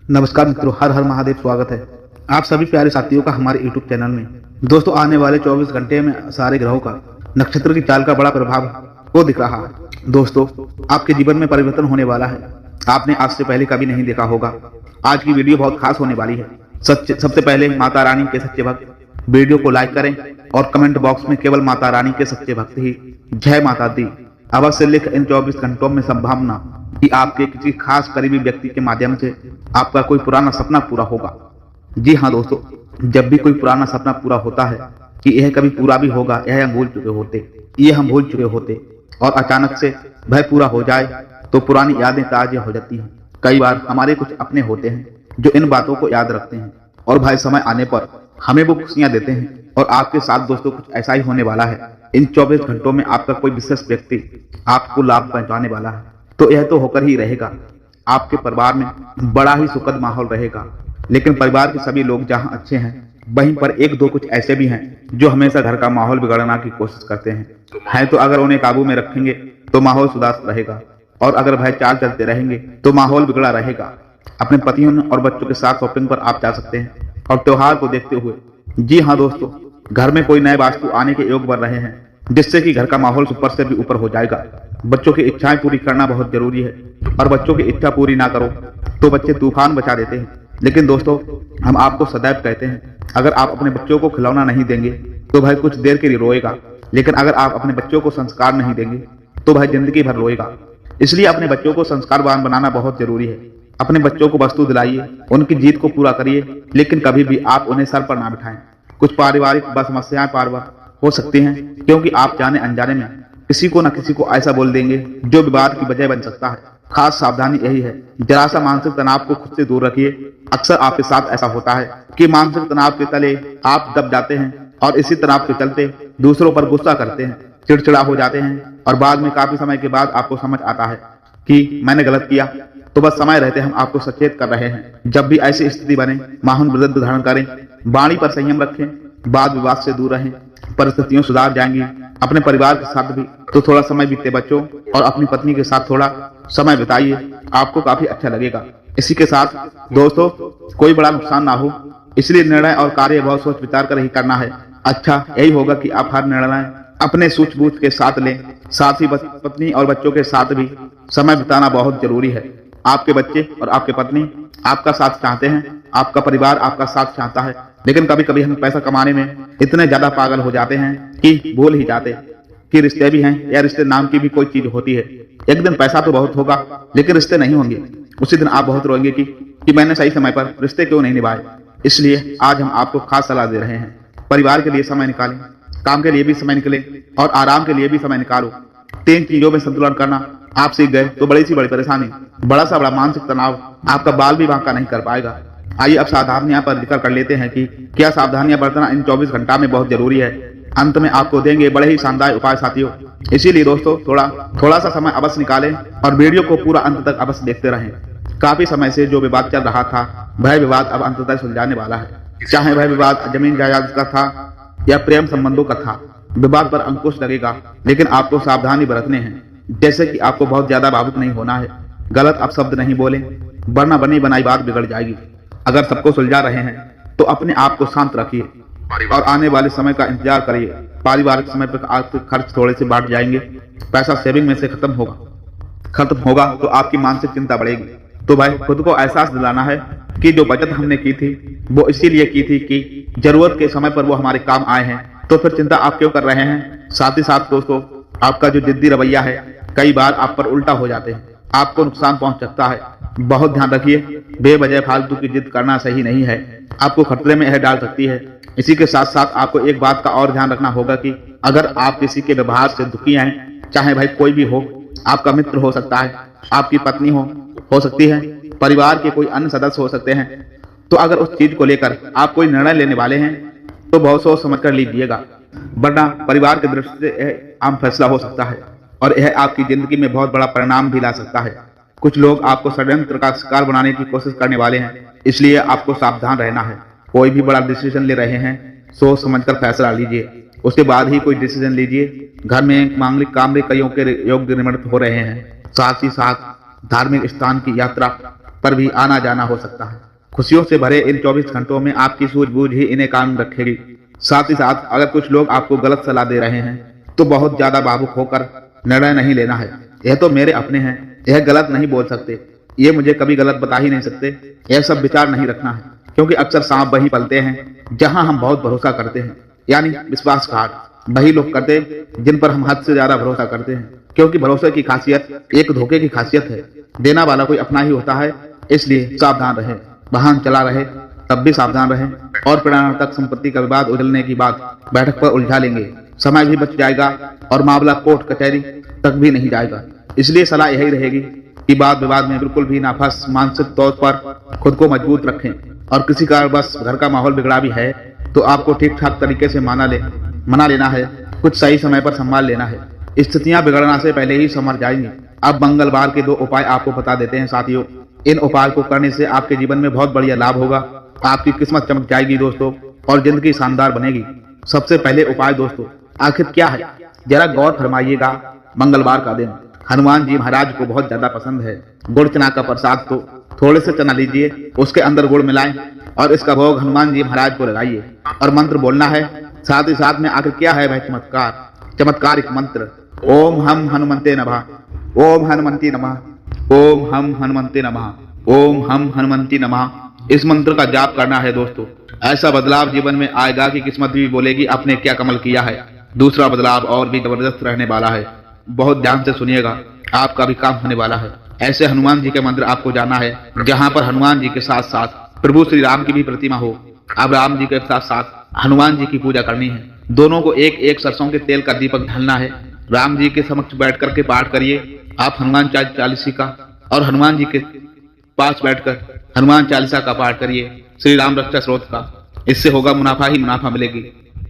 नमस्कार मित्रों, हर हर महादेव। स्वागत है आप सभी प्यारे साथियों का हमारे YouTube चैनल में। दोस्तों, आने वाले 24 घंटे में सारे ग्रहों का नक्षत्र की चाल का बड़ा प्रभाव को दिख रहा है। दोस्तों, आपके जीवन में परिवर्तन होने वाला है, आपने आज से पहले कभी नहीं देखा होगा। आज की वीडियो बहुत खास होने वाली है। सबसे पहले माता रानी के सच्चे भक्त वीडियो को लाइक करें और कमेंट बॉक्स में केवल माता रानी के सच्चे भक्त ही जय माता दी अवश्य लिख। इन 24 घंटों में संभावना कि आपके किसी खास करीबी व्यक्ति के माध्यम से आपका कोई पुराना सपना पूरा होगा। जी हाँ दोस्तों, जब भी कोई पुराना सपना पूरा होता है कि यह कभी पूरा भी होगा, यह हम भूल चुके होते और अचानक से वह पूरा हो जाए तो पुरानी यादें ताज़ा हो जाती हैं। कई बार हमारे कुछ अपने होते हैं जो इन बातों को याद रखते हैं और भाई समय आने पर हमें वो खुशियां देते हैं। और आपके साथ दोस्तों कुछ ऐसा ही होने वाला है। इन 24 घंटों में आपका कोई विशेष व्यक्ति आपको लाभ पहुंचाने वाला है, तो यह तो होकर ही रहेगा। आपके परिवार में बड़ा ही सुखद माहौल रहेगा, लेकिन परिवार के सभी लोग जहां अच्छे हैं वहीं पर एक दो कुछ ऐसे भी हैं जो हमेशा घर का माहौल बिगाड़ने की कोशिश करते हैं। तो अगर उन्हें काबू में रखेंगे तो माहौल सुधार रहेगा, और अगर भय चाल चलते रहेंगे तो माहौल बिगड़ा रहेगा। अपने पतियों और बच्चों के साथ शॉपिंग पर आप जा सकते हैं और त्योहार को देखते हुए। जी हाँ दोस्तों, घर में कोई नए वास्तु आने के योग बन रहे हैं, जिससे कि घर का माहौल ऊपर से भी ऊपर हो जाएगा। बच्चों की इच्छाएं पूरी करना बहुत जरूरी है, और बच्चों की इच्छा पूरी ना करो तो बच्चे तूफान बचा देते हैं। लेकिन दोस्तों, हम आपको सदैव कहते हैं, अगर आप अपने बच्चों को खिलौना नहीं देंगे तो भाई कुछ देर के लिए रोएगा, लेकिन अगर आप अपने बच्चों को संस्कार नहीं देंगे तो भाई जिंदगी भर रोएगा। इसलिए अपने बच्चों को संस्कारवान बनाना बहुत जरूरी है। अपने बच्चों को वस्तु दिलाइए, उनकी जीत को पूरा करिए, लेकिन कभी भी आप उन्हें सर पर ना बिठाएं। कुछ पारिवारिक समस्याएं पार हो सकती हैं, क्योंकि आप जाने अनजाने में किसी को न किसी को ऐसा बोल देंगे जो विवाद की वजह बन सकता है। खास सावधानी यही है, जरा सा मानसिक तनाव को खुद से दूर रखिए। अक्सर आपके साथ ऐसा होता है कि मानसिक तनाव के तले आप दब जाते हैं और इसी तनाव के चलते दूसरों पर गुस्सा करते हैं, चिड़चिड़ा हो जाते हैं, और बाद में काफी समय के बाद आपको समझ आता है कि मैंने गलत किया। तो बस समय रहते हम आपको सचेत कर रहे हैं, जब भी ऐसी स्थिति बने माहौल वृद्धि धारण करें, वाणी पर संयम रखें, वाद विवाद से दूर रहें, परिस्थितियां सुधार जाएंगी। अपने परिवार के साथ भी तो थोड़ा समय बीते, बच्चों और अपनी पत्नी के साथ थोड़ा समय बिताइए, आपको काफी अच्छा लगेगा। इसी के साथ दोस्तों, कोई बड़ा नुकसान ना हो, इसलिए निर्णय और कार्य बहुत सोच विचार कर ही करना है। अच्छा यही होगा कि आप हर निर्णय अपने सूझबूझ के साथ लें। साथ ही पत्नी और बच्चों के साथ भी समय बिताना बहुत जरूरी है। आपके बच्चे और आपके पत्नी आपका साथ चाहते हैं, आपका परिवार आपका साथ चाहता है, लेकिन कभी कभी हम पैसा कमाने में इतने ज्यादा पागल हो जाते हैं कि भूल ही जाते कि रिश्ते भी हैं, या रिश्ते नाम की भी कोई चीज होती है। एक दिन पैसा तो बहुत होगा, लेकिन रिश्ते नहीं होंगे। उसी दिन आप बहुत रोएंगे कि मैंने सही समय पर रिश्ते क्यों नहीं निभाए। इसलिए आज हम आपको खास सलाह दे रहे हैं, परिवार के लिए समय निकालें, काम के लिए भी समय निकले और आराम के लिए भी समय निकालो। 3 चीजों में संतुलन करना आप सीख गए तो बड़ी सी बड़ी परेशानी, बड़ा सा बड़ा मानसिक तनाव आपका बाल भी बांका नहीं कर पाएगा। आइए अब सावधानियां पर जिक्र कर लेते हैं कि क्या सावधानियां बरतना इन 24 घंटा में बहुत जरूरी है। अंत में आपको देंगे बड़े ही शानदार उपाय साथियों। इसीलिए दोस्तों, थोड़ा सा समय अवश्य निकालें और वीडियो को पूरा अंत तक अवश्य देखते रहें। काफी समय से जो विवाद चल रहा था, वह विवाद अब अंततः सुलझाने वाला है। चाहे वह विवाद जमीन जायदाद का था या प्रेम संबंधों का था, विवाद पर अंकुश लगेगा, लेकिन आपको सावधानी बरतने हैं। जैसे कि आपको बहुत ज्यादा भावुक नहीं होना है, गलत अपशब्द नहीं बोले, वरना बनी बनाई बात बिगड़ जाएगी। अगर सबको सुलझा रहे हैं तो अपने आप को शांत रखिए और आने वाले समय का इंतजार करिए। पारिवारिक समय पर आर्थिक खर्च थोड़े से बढ़ जाएंगे, पैसा सेविंग में से खत्म होगा तो आपकी मानसिक चिंता बढ़ेगी। तो भाई खुद को एहसास दिलाना है कि जो बचत हमने की थी वो इसीलिए की थी कि जरूरत के समय पर वो हमारे काम आए हैं, तो फिर चिंता आप क्यों कर रहे हैं। साथ ही साथ दोस्तों, आपका जो जिद्दी रवैया है कई बार आप पर उल्टा हो जाते हैं, आपको नुकसान पहुंच सकता है। बहुत ध्यान रखिए, बेवजह फालतू की जिद करना सही नहीं है, आपको खतरे में यह डाल सकती है। इसी के साथ साथ आपको एक बात का और ध्यान रखना होगा कि अगर आप किसी के व्यवहार से दुखी हैं, चाहे भाई कोई भी हो, आपका मित्र हो सकता है, आपकी पत्नी हो सकती है, परिवार के कोई अन्य सदस्य हो सकते हैं, तो अगर उस चीज को लेकर आप कोई निर्णय लेने वाले हैं तो बहुत सोच समझ कर लीजिएगा, वरना परिवार की दृष्टि से यह आम फैसला हो सकता है और यह आपकी जिंदगी में बहुत बड़ा परिणाम भी ला सकता है। कुछ लोग आपको षड्यंत्र का शिकार बनाने की कोशिश करने वाले हैं, इसलिए आपको सावधान रहना है। कोई भी बड़ा डिसीजन ले रहे हैं, सोच समझकर फैसला लीजिए, उसके बाद ही कोई डिसीजन लीजिए। घर में मांगलिक कामरे कईयों के योग निर्मित हो रहे हैं। साथ ही साथ धार्मिक स्थान की यात्रा पर भी आना जाना हो सकता है। खुशियों से भरे इन 24 घंटों में आपकी सूझबूझ ही इन्हें कायम रखेगी। साथ ही साथ अगर कुछ लोग आपको गलत सलाह दे रहे हैं तो बहुत ज्यादा भावुक होकर निर्णय नहीं लेना है। यह तो मेरे अपने हैं, यह गलत नहीं बोल सकते, ये मुझे कभी गलत बता ही नहीं सकते, यह सब विचार नहीं रखना है। क्योंकि अक्सर सांप वहीं पलते हैं जहां हम बहुत भरोसा करते हैं, यानी विश्वासघात वही लोग करते जिन पर हम हद से ज्यादा भरोसा करते हैं। क्योंकि भरोसे की खासियत एक धोखे की खासियत है, देना वाला कोई अपना ही होता है। इसलिए सावधान रहे, वाहन चला रहे तब भी सावधान रहे, और प्राण तक संपत्ति का विवाद उजलने की बात बैठक पर उलझा लेंगे, समय भी बच जाएगा और मामला कोर्ट कचहरी तक भी नहीं जाएगा। इसलिए सलाह यही रहेगी कि वाद विवाद में बिल्कुल भी ना फंस मानसिक तौर पर खुद को मजबूत रखें, और किसी कारणवश घर का माहौल बिगड़ा भी है तो आपको ठीक ठाक तरीके से मना लेना है, कुछ सही समय पर संभाल लेना है। स्थितियां बिगड़ना से पहले ही संभल जाएंगी। अब मंगलवार के 2 उपाय आपको बता देते हैं साथियों। इन उपाय को करने से आपके जीवन में बहुत बढ़िया लाभ होगा, आपकी किस्मत चमक जाएगी दोस्तों, और जिंदगी शानदार बनेगी। सबसे पहले उपाय दोस्तों आखिर क्या है, जरा गौर फरमाइएगा। मंगलवार का दिन हनुमान जी महाराज को बहुत ज्यादा पसंद है। गुड़ चना का प्रसाद तो थोड़े से चना लीजिए, उसके अंदर गुड़ मिलाएं और इसका भोग हनुमान जी महाराज को लगाइए और मंत्र बोलना है। साथ ही साथ में आखिर क्या है वह चमत्कारिक मंत्र, ओम हम हनुमंते नमः, ओम हनुमंती नमः, ओम हम हनुमंते नमः, ओम हम हनुमंती नमः। इस मंत्र का जाप करना है दोस्तों। ऐसा बदलाव जीवन में आएगा कि किस्मत भी बोलेगी आपने क्या कमाल किया है। दूसरा बदलाव और भी जबरदस्त रहने वाला है, बहुत ध्यान से सुनिएगा, आपका भी काम होने वाला है। ऐसे हनुमान जी के मंदिर आपको जाना है जहाँ पर हनुमान जी के साथ साथ प्रभु श्री राम की भी प्रतिमा हो। अब राम जी के साथ साथ हनुमान जी की पूजा करनी है। दोनों को एक एक सरसों के तेल का दीपक ढलना है। राम जी के समक्ष बैठ करके पाठ करिए आप हनुमान चालीसा का, और हनुमान जी के पास बैठकर हनुमान चालीसा का पाठ करिए, श्री राम रक्षा स्रोत का। इससे होगा मुनाफा ही मुनाफा मिलेगी।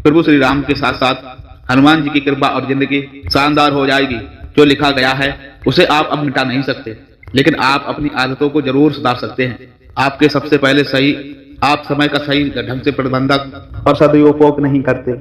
प्रभु श्री राम के साथ साथ हनुमान जी की कृपा और जिंदगी शानदार हो जाएगी। जो लिखा गया है उसे आप अब मिटा नहीं सकते, लेकिन आप अपनी आदतों को जरूर सुधार सकते हैं। आपके सबसे पहले आप समय का सही ढंग से प्रबंधक और सदुपयोग नहीं करते।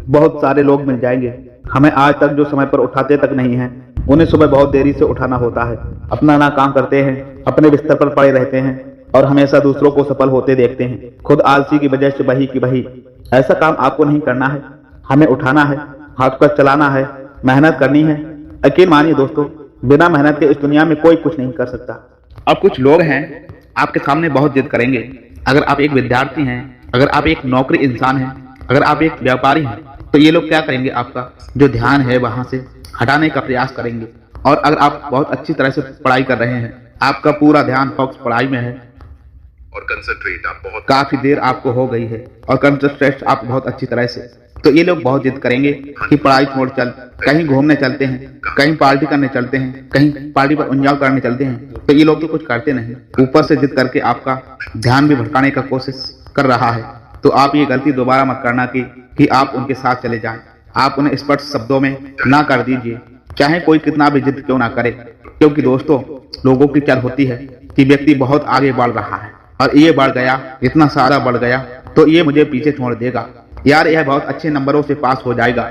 बहुत सारे लोग मिल जाएंगे, हमें आज तक जो समय पर उठाते तक नहीं है, उन्हें सुबह बहुत देरी से उठाना होता है। अपना ना काम करते हैं, अपने बिस्तर पर पड़े रहते हैं और हमेशा दूसरों को सफल होते देखते हैं, खुद आलसी की वजह से बही की बही। ऐसा काम आपको नहीं करना है, हमें उठाना है, हाथ पर चलाना है, मेहनत करनी है। यकीन मानिए दोस्तों, बिना मेहनत के इस दुनिया में कोई कुछ नहीं कर सकता। अब कुछ लोग हैं आपके सामने बहुत जिद करेंगे। अगर आप एक विद्यार्थी हैं, अगर आप एक नौकरी इंसान हैं, अगर आप एक व्यापारी हैं, तो ये लोग क्या करेंगे, आपका जो ध्यान है वहां से हटाने का प्रयास करेंगे। और अगर आप बहुत अच्छी तरह से पढ़ाई कर रहे हैं, आपका पूरा ध्यान फोकस पढ़ाई में है और कंसंट्रेट आप बहुत काफी देर आपको हो गई है और कंसंट्रेट आप बहुत अच्छी तरह से, तो ये लोग बहुत जिद करेंगे कि पढ़ाई छोड़ चल, कहीं घूमने चलते हैं, कहीं पार्टी करने चलते हैं, कहीं पार्टी पर एंजॉय करने चलते हैं। तो ये लोग तो कुछ करते नहीं, ऊपर से जिद करके आपका ध्यान भी भटकाने का कोशिश कर रहा है। तो आप ये गलती दोबारा मत करना कि आप उनके साथ चले जाएं। आप उन्हें स्पष्ट शब्दों में ना कर दीजिए, चाहे कोई कितना भी जिद क्यों ना करे। क्योंकि दोस्तों लोगों की चाल होती है कि व्यक्ति बहुत आगे बढ़ रहा है और ये बढ़ गया, इतना सारा बढ़ गया तो ये मुझे पीछे छोड़ देगा, यार यह बहुत अच्छे नंबरों से पास हो जाएगा,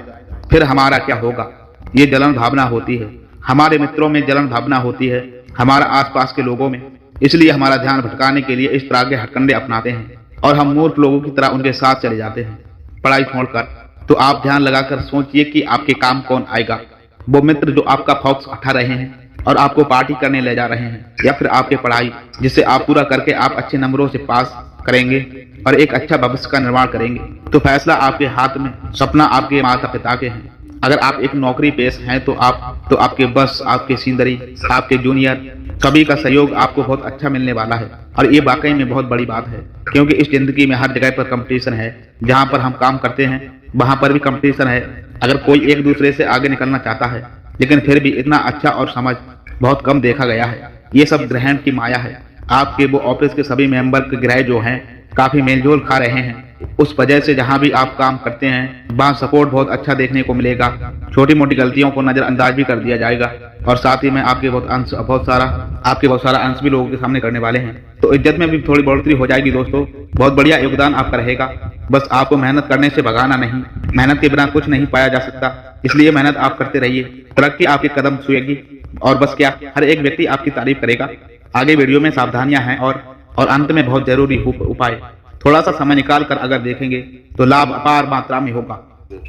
फिर हमारा क्या होगा। ये जलन भावना होती है, हमारे मित्रों में जलन भावना होती है, हमारा आसपास के लोगों में। इसलिए हमारा ध्यान भटकाने के लिए इस तरह के हथकंडे अपनाते हैं और हम मूर्ख लोगों की तरह उनके साथ चले जाते हैं पढ़ाई छोड़कर। तो आप ध्यान लगाकर सोचिए कि आपके काम कौन आएगा, वो मित्र जो आपका फोकस उठा रहे हैं और आपको पार्टी करने ले जा रहे हैं, या फिर आपके पढ़ाई जिसे आप पूरा करके आप अच्छे नंबरों से पास करेंगे और एक अच्छा भविष्य का निर्माण करेंगे। तो फैसला आपके हाथ में, सपना आपके माता पिता के हैं। अगर आप एक नौकरी पेश हैं तो आपके बस, आपके सीनियरी, आपके जूनियर सभी का सहयोग आपको बहुत अच्छा मिलने वाला है। और ये वाकई में बहुत बड़ी बात है, क्योंकि इस जिंदगी में हर जगह पर कंपटीशन है। जहाँ पर हम काम करते हैं वहां पर भी कंपटीशन है। अगर कोई एक दूसरे से आगे निकलना चाहता है, लेकिन फिर भी इतना अच्छा और समझ बहुत कम देखा गया है। ये सब ग्रहण की माया है। आपके वो ऑफिस के सभी मेंबर के ग्रह जो हैं काफी मेलजोल खा रहे हैं। उस वजह से जहां भी आप काम करते हैं वहां सपोर्ट बहुत अच्छा देखने को मिलेगा। छोटी मोटी गलतियों को नजरअंदाज भी कर दिया जाएगा और साथ ही में आपके बहुत सारा अंश भी लोगों के सामने करने वाले हैं। तो इज्जत में भी थोड़ी बढ़ोतरी हो जाएगी दोस्तों। बहुत बढ़िया योगदान आपका रहेगा। बस आपको मेहनत करने से भगाना नहीं, मेहनत के बिना कुछ नहीं पाया जा सकता। इसलिए मेहनत आप करते रहिए, तरक्की आपके कदम छुएगी और बस क्या, हर एक व्यक्ति आपकी तारीफ करेगा। आगे वीडियो में सावधानियां हैं और अंत में बहुत जरूरी उपाय। थोड़ा सा समय निकाल कर अगर देखेंगे तो लाभ अपार मात्रा में होगा।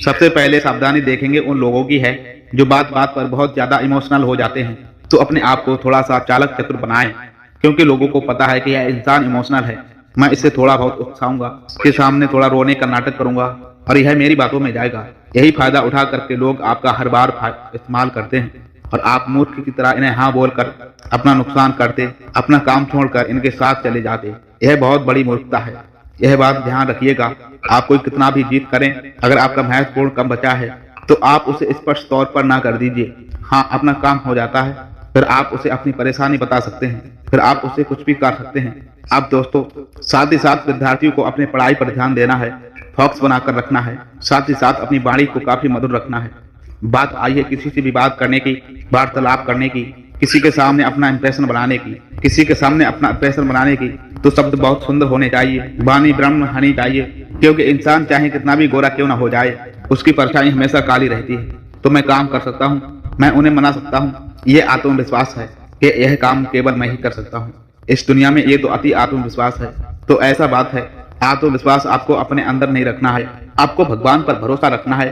सबसे पहले सावधानी देखेंगे उन लोगों की है जो बात बात पर बहुत ज्यादा इमोशनल हो जाते हैं। तो अपने आप को थोड़ा सा चालक चतुर बनाएं, क्योंकि लोगों को पता है कि यह इंसान इमोशनल है। मैं इससे थोड़ा बहुत उकसाऊंगा, इसके सामने थोड़ा रोने का नाटक करूंगा और यह मेरी बातों में जाएगा। यही फायदा उठा करके लोग आपका हर बार इस्तेमाल करते हैं और आप मूर्ख की तरह इन्हें हाँ बोलकर अपना नुकसान करते, अपना काम छोड़कर इनके साथ चले जाते। यह बहुत बड़ी मूर्खता है। यह बात ध्यान रखिएगा, आप कोई कितना भी जीत करें, अगर आपका महत्वपूर्ण काम बचा है तो आप उसे स्पष्ट तौर पर ना कर दीजिए। हाँ, अपना काम हो जाता है, फिर आप उसे अपनी परेशानी बता सकते हैं, फिर आप उसे कुछ भी कर सकते हैं। अब दोस्तों, साथ ही साथ विद्यार्थियों को अपने पढ़ाई पर ध्यान देना है, फोकस बनाकर रखना है। साथ ही साथ अपनी वाणी को काफी मधुर रखना है। बात आई है किसी से भी बात करने की, वार्तालाप करने की, किसी के सामने अपना इंप्रेशन बनाने की, तो शब्द बहुत सुंदर होने चाहिए, वाणी ब्रह्म हनी चाहिए, क्योंकि इंसान चाहे कितना भी गोरा क्यों ना हो जाए, उसकी परछाई हमेशा काली रहती है। तो मैं काम कर सकता हूँ, मैं उन्हें मना सकता हूँ। ये आत्मविश्वास है कि यह काम केवल मैं ही कर सकता हूँ। इस दुनिया में ये तो अति आत्मविश्वास है। तो ऐसा बात है, आत्मविश्वास आपको अपने अंदर नहीं रखना है, आपको भगवान पर भरोसा रखना है,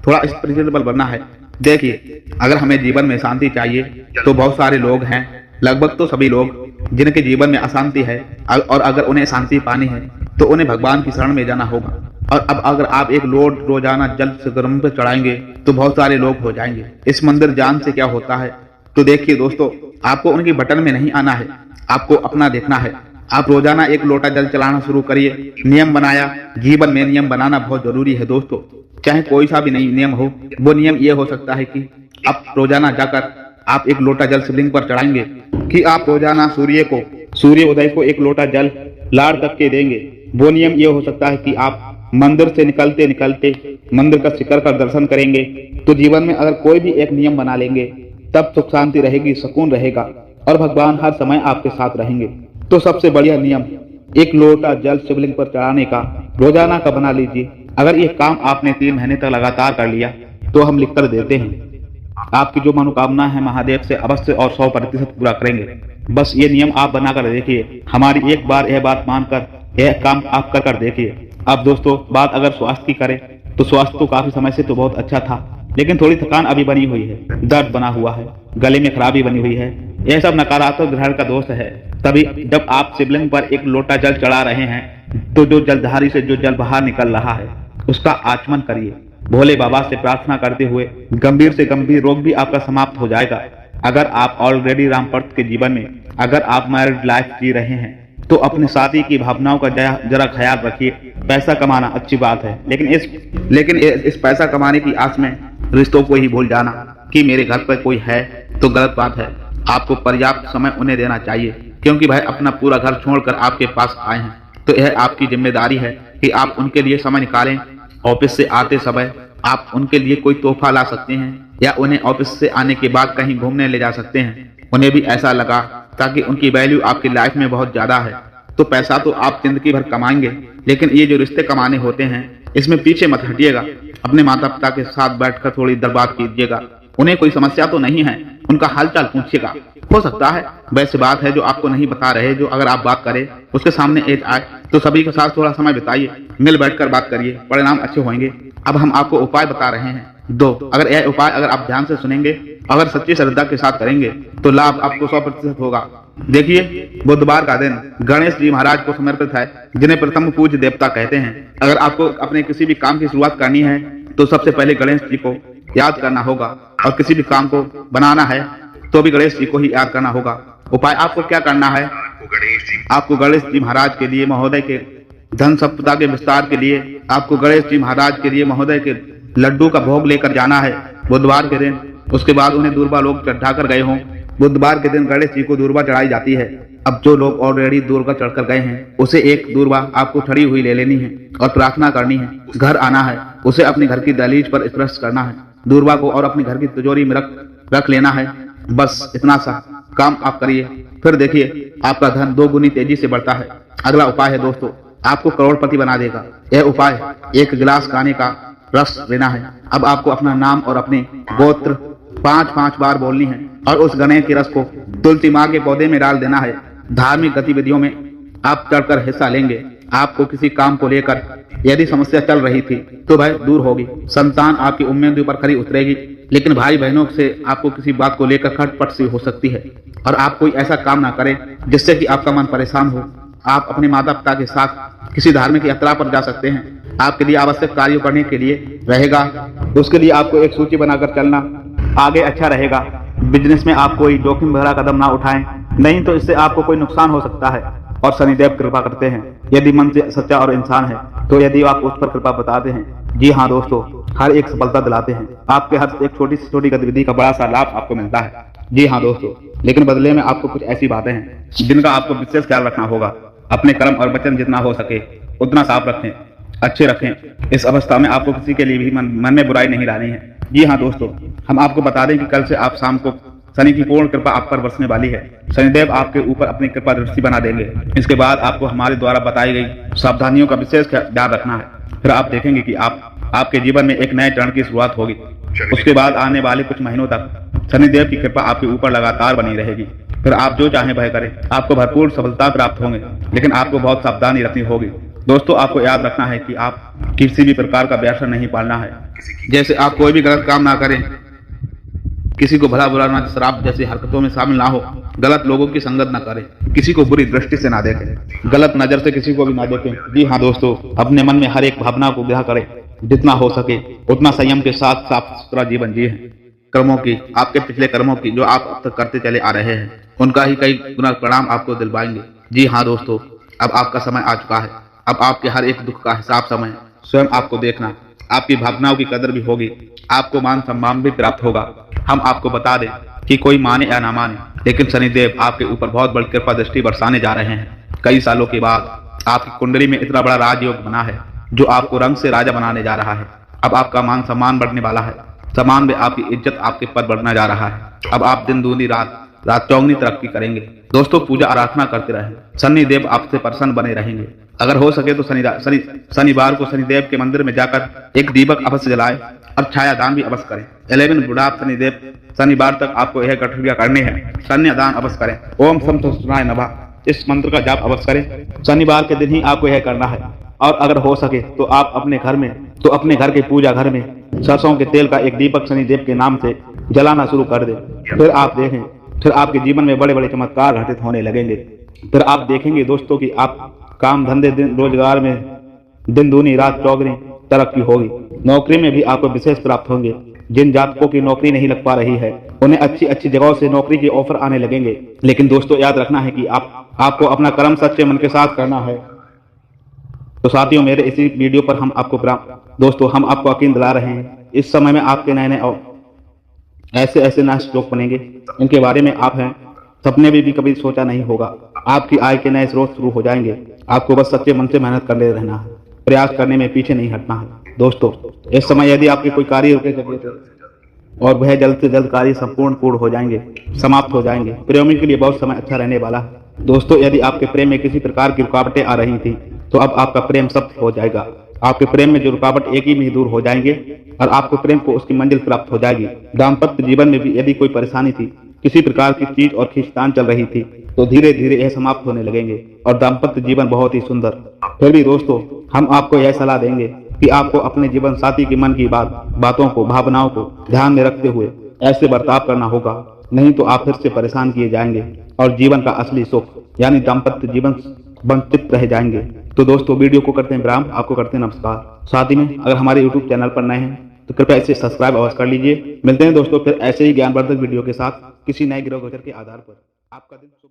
थोड़ा स्पिरिचुअल बनना है। देखिए, अगर हमें जीवन में शांति चाहिए तो बहुत सारे लोग हैं, लगभग तो सभी लोग, जिनके जीवन में अशांति है, और अगर उन्हें शांति पानी है तो उन्हें भगवान की शरण में जाना होगा। और अब अगर आप एक लोड रोजाना जल से गर्म पे चढ़ाएंगे तो बहुत सारे लोग हो जाएंगे। इस मंदिर जान से क्या होता है, तो देखिए दोस्तों, आपको उनकी बटन में नहीं आना है, आपको अपना देखना है। आप रोजाना एक लोटा जल चलाना शुरू करिए। नियम बनाया, जीवन में नियम बनाना बहुत जरूरी है दोस्तों। चाहे कोई सा भी नहीं नियम हो, वो नियम ये हो सकता है कि आप रोजाना जाकर आप एक लोटा जल शिवलिंग पर चढ़ाएंगे, कि आप रोजाना सूर्य उदय को एक लोटा जल लाड़ तक के देंगे। वो नियम ये हो सकता है कि आप मंदिर से निकलते निकलते मंदिर का शिखर का दर्शन करेंगे। तो जीवन में अगर कोई भी एक नियम बना लेंगे, तब सुख शांति रहेगी, सुकून रहेगा और भगवान हर समय आपके साथ रहेंगे। तो सबसे बढ़िया नियम एक लोटा जल शिवलिंग पर चढ़ाने का रोजाना का बना लीजिए। अगर ये काम आपने 3 महीने तक लगातार कर लिया तो हम लिख कर देते हैं, आपकी जो मनोकामना है महादेव से अवश्य और 100% पूरा करेंगे। बस ये नियम आप बनाकर देखिए, हमारी एक बार यह बात मानकर यह काम आप कर देखिए। अब दोस्तों, बात अगर स्वास्थ्य की करें तो स्वास्थ्य तो काफी समय से तो बहुत अच्छा था, लेकिन थोड़ी थकान अभी बनी हुई है, दर्द बना हुआ है, गले में खराबी बनी हुई है। यह सब नकारात्मक ग्रहण का दोष है। तभी जब आप शिवलिंग पर एक लोटा जल चढ़ा रहे हैं तो जो जलधारी से जो जल बाहर निकल रहा है उसका आचमन करिए। भोले बाबा से प्रार्थना करते हुए गंभीर से गंभीर रोग भी आपका समाप्त हो जाएगा। अगर आप ऑलरेडी रामपर्त के जीवन में, अगर आप मैरिड लाइफ जी रहे हैं तो अपने साथी की भावनाओं का जरा ख्याल रखिए। पैसा कमाना अच्छी बात है, लेकिन इस पैसा कमाने की आस में रिश्तों को ही भूल जाना कि मेरे घर पर कोई है तो गलत बात है। आपको पर्याप्त समय उन्हें देना चाहिए, क्योंकि भाई अपना पूरा घर छोड़कर आपके पास आए हैं, तो यह आपकी जिम्मेदारी है कि आप उनके लिए समय निकालें। ऑफिस से आते समय आप उनके लिए कोई तोहफा ला सकते हैं, या उन्हें ऑफिस से आने के बाद कहीं घूमने ले जा सकते हैं। उन्हें भी ऐसा लगा, ताकि उनकी वैल्यू आपकी लाइफ में बहुत ज्यादा है। तो पैसा तो आप जिंदगी भर कमाएंगे, लेकिन ये जो रिश्ते कमाने होते हैं इसमें पीछे मत हटिएगा। अपने माता पिता के साथ बैठकर थोड़ी देर बात कीजिएगा। उन्हें कोई समस्या तो नहीं है, उनका हालचाल पूछिएगा। हो सकता है वैसे बात है जो आपको नहीं बता रहे, जो अगर आप बात करें उसके सामने एज आए, तो सभी के साथ थोड़ा समय बिताइए, मिल बैठकर बात करिए, परिणाम अच्छे होंगे। अब हम आपको उपाय बता रहे हैं 2। अगर यह उपाय अगर आप ध्यान से सुनेंगे, अगर सच्ची श्रद्धा के साथ करेंगे तो लाभ आपको 100% होगा। देखिए, बुधवार का दिन गणेश जी महाराज को समर्पित है, जिन्हें प्रथम पूज्य देवता कहते हैं। अगर आपको अपने किसी भी काम की शुरुआत करनी है तो सबसे पहले गणेश जी को याद करना होगा, और किसी भी काम को बनाना है तो भी गणेश जी को ही याद करना होगा। उपाय आपको क्या करना है, आपको गणेश जी महाराज के लिए महोदय के धन संपदा के विस्तार के लिए आपको गणेश जी महाराज के लिए महोदय के लड्डू का भोग लेकर जाना है बुधवार के दिन। उसके बाद उन्हें दूर्वा लोग चढ़ा कर गए हों। बुधवार के दिन गणेश जी को दूर्वा चढ़ाई जाती है। अब जो लोग ऑलरेडी दूर्वा चढ़कर गए हैं, उसे एक दूर्वा आपको ठड़ी हुई ले लेनी है और प्रार्थना करनी है। घर आना है, उसे अपने घर की दहलीज पर स्पर्श करना है, दूर्वा को, और अपनी घर की तिजोरी में रख लेना है। बस इतना सा काम आप करिए, फिर देखिए आपका धन 2 गुनी तेजी से बढ़ता है। अगला उपाय है दोस्तों, आपको करोड़पति बना देगा। यह उपाय 1 गिलास खाने का रस लेना है। अब आपको अपना नाम और अपने गोत्र 5-5 बार बोलनी है। और उस गणे के रस को तुलसी माँ के पौधे में डाल देना है। धार्मिक गतिविधियों में आप चढ़कर हिस्सा लेंगे। आपको किसी काम को लेकर यदि समस्या चल रही थी तो वह दूर होगी। संतान आपकी उम्मीदों पर खरी उतरेगी, लेकिन भाई बहनों से आपको किसी बात को लेकर खटपट सी हो सकती है और आप कोई ऐसा काम ना करें जिससे कि आपका मन परेशान हो। आप अपने माता पिता के साथ किसी धार्मिक यात्रा पर जा सकते हैं। आपके लिए आवश्यक कार्य करने के लिए रहेगा, उसके लिए आपको एक सूची बनाकर चलना आगे अच्छा रहेगा। बिजनेस में आप कोई जोखिम भरा कदम ना उठाएं, नहीं तो इससे आपको कोई नुकसान हो सकता है। और शनिदेव कृपा करते हैं यदि मन से सच्चा और इंसान है तो यदि आप उस पर कृपा बताते हैं। जी हाँ दोस्तों, हर एक सफलता दिलाते हैं। आपके हर एक छोटी से छोटी गतिविधि का बड़ा सा लाभ आपको मिलता है। जी हाँ दोस्तों, लेकिन बदले में आपको कुछ ऐसी बातें हैं जिनका आपको विशेष ख्याल रखना होगा। अपने कर्म और वचन जितना हो सके उतना साफ रखें, अच्छे रखें। इस अवस्था में आपको किसी के लिए भी मन में बुराई नहीं लानी है। जी हाँ दोस्तों, हम आपको बता दें कि कल से आप शाम को शनि की पूर्ण कृपा आप पर बरसने वाली है। शनिदेव आपके ऊपर अपनी कृपा दृष्टि बना देंगे। इसके बाद आपको हमारे द्वारा बताई गई सावधानियों का विशेष ध्यान रखना है। फिर आप देखेंगे कि आपके जीवन में एक नए चरण की शुरुआत होगी। उसके बाद आने वाले कुछ महीनों तक शनिदेव की कृपा आपके ऊपर लगातार बनी रहेगी। फिर आप जो चाहें वह करें, आपको भरपूर सफलता प्राप्त होंगे, लेकिन आपको बहुत सावधानी रखनी होगी। दोस्तों, आपको याद रखना है कि आप किसी भी प्रकार का व्यसन नहीं पालना है। जैसे आप कोई भी गलत काम ना करें, किसी को भला बुरा ना, शराब जैसी हरकतों में शामिल ना हो, गलत लोगों की संगत ना करें, किसी को बुरी दृष्टि से ना देखें, गलत नजर से किसी को भी ना देखें। जी हाँ दोस्तों, अपने मन में हर एक भावना को ग्रहण करें। जितना हो सके उतना संयम के साथ साफ सुथरा जीवन जिए। कर्मों की, आपके पिछले कर्मों की जो आप अब तक करते चले आ रहे हैं, उनका ही कई गुना परिणाम आपको दिलवाएंगे। जी हाँ दोस्तों, अब आपका समय आ चुका है। अब आपके हर एक दुख का हिसाब समय स्वयं आपको देखना। आपकी भावनाओं की कदर भी होगी, आपको मान सम्मान भी प्राप्त होगा। हम आपको बता दें कि कोई माने या ना माने, लेकिन शनिदेव आपके ऊपर बहुत बड़ी कृपा दृष्टि बरसाने जा रहे हैं। कई सालों के बाद आपकी कुंडली में इतना बड़ा राजयोग बना है जो आपको रंग से राजा बनाने जा रहा है। अब आपका मान सम्मान बढ़ने वाला है। सम्मान में आपकी इज्जत, आपके पद बढ़ना जा रहा है। अब आप दिन दूनी रात चौगनी तरक्की करेंगे। दोस्तों, पूजा आराधना करते रहें, शनिदेव आपसे प्रसन्न बने रहेंगे। अगर हो सके तो शनिवार को शनिदेव के मंदिर में जाकर एक दीपक अवश्य जलाएं और छाया दान भी अवश्य करें। 11 बुढ़ाप शनिदेव शनिवार तक आपको यह गठरिया करनी है। शनि दान अवश्य करें। ओम सम सनाय नभः, इस मंत्र का जाप अवश्य करें। शनिवार के दिन ही आपको यह करना है। और अगर हो सके तो आप अपने घर के पूजा घर में सरसों के तेल का एक दीपक शनिदेव के नाम से जलाना शुरू कर दें। फिर आप देखें, फिर आपके जीवन में बड़े बड़े चमत्कार घटित होने लगेंगे। फिर आप देखेंगे दोस्तों कि आप काम धंधे रोजगार में दिन दूनी रात चौगनी तरक्की होगी। नौकरी में भी आपको विशेष प्राप्त होंगे। जिन जातकों की नौकरी नहीं लग पा रही है उन्हें अच्छी अच्छी जगहों से नौकरी के ऑफर आने लगेंगे। लेकिन दोस्तों, याद रखना है कि आपको अपना कर्म सच्चे मन के साथ करना है। तो साथियों, मेरे इसी वीडियो पर हम आपको यकीन दिला रहे हैं। इस समय में आपके नए नए ऐसे नए स्ट्रोक बनेंगे, इनके बारे में आप हैं सपने में भी कभी सोचा नहीं होगा। आपकी आय के नए स्रोत शुरू हो जाएंगे। आपको बस सच्चे मन से मेहनत करते रहना है, प्रयास करने में पीछे नहीं हटना है। दोस्तों, इस समय यदि आपके कोई कार्य रुके और वह जल्द से जल्द कार्य पूर्ण हो जाएंगे, समाप्त हो जाएंगे। प्रेमी के लिए बहुत समय अच्छा रहने वाला है। दोस्तों, यदि आपके प्रेम में किसी प्रकार की रुकावटें आ रही थी तो अब आपका प्रेम समाप्त हो जाएगा। आपके प्रेम में जो रुकावट एक ही में दूर हो जाएंगे और आपको प्रेम को उसकी मंजिल प्राप्त हो जाएगी। दाम्पत्य जीवन में भी यदि कोई परेशानी थी, किसी प्रकार की चीज और खींचतान चल रही थी, तो धीरे धीरे यह समाप्त होने लगेंगे और दाम्पत्य जीवन बहुत ही सुंदर। फिर भी दोस्तों, हम आपको यह सलाह देंगे कि आपको अपने जीवन साथी के मन की बातों को, भावनाओं को ध्यान में रखते हुए ऐसे बर्ताव करना होगा, नहीं तो आप फिर से परेशान किए जाएंगे और जीवन का असली सुख यानी दाम्पत्य जीवन वंचित रह जाएंगे। तो दोस्तों, वीडियो को करते हैं विराम, आपको करते हैं नमस्कार। साथ ही में अगर हमारे यूट्यूब चैनल पर नए हैं तो कृपया इसे सब्सक्राइब अवश्य कर लीजिए। मिलते हैं दोस्तों फिर ऐसे ही ज्ञानवर्धक वीडियो के साथ किसी नए ग्रह गोचर के आधार पर। आपका दिन शुभ।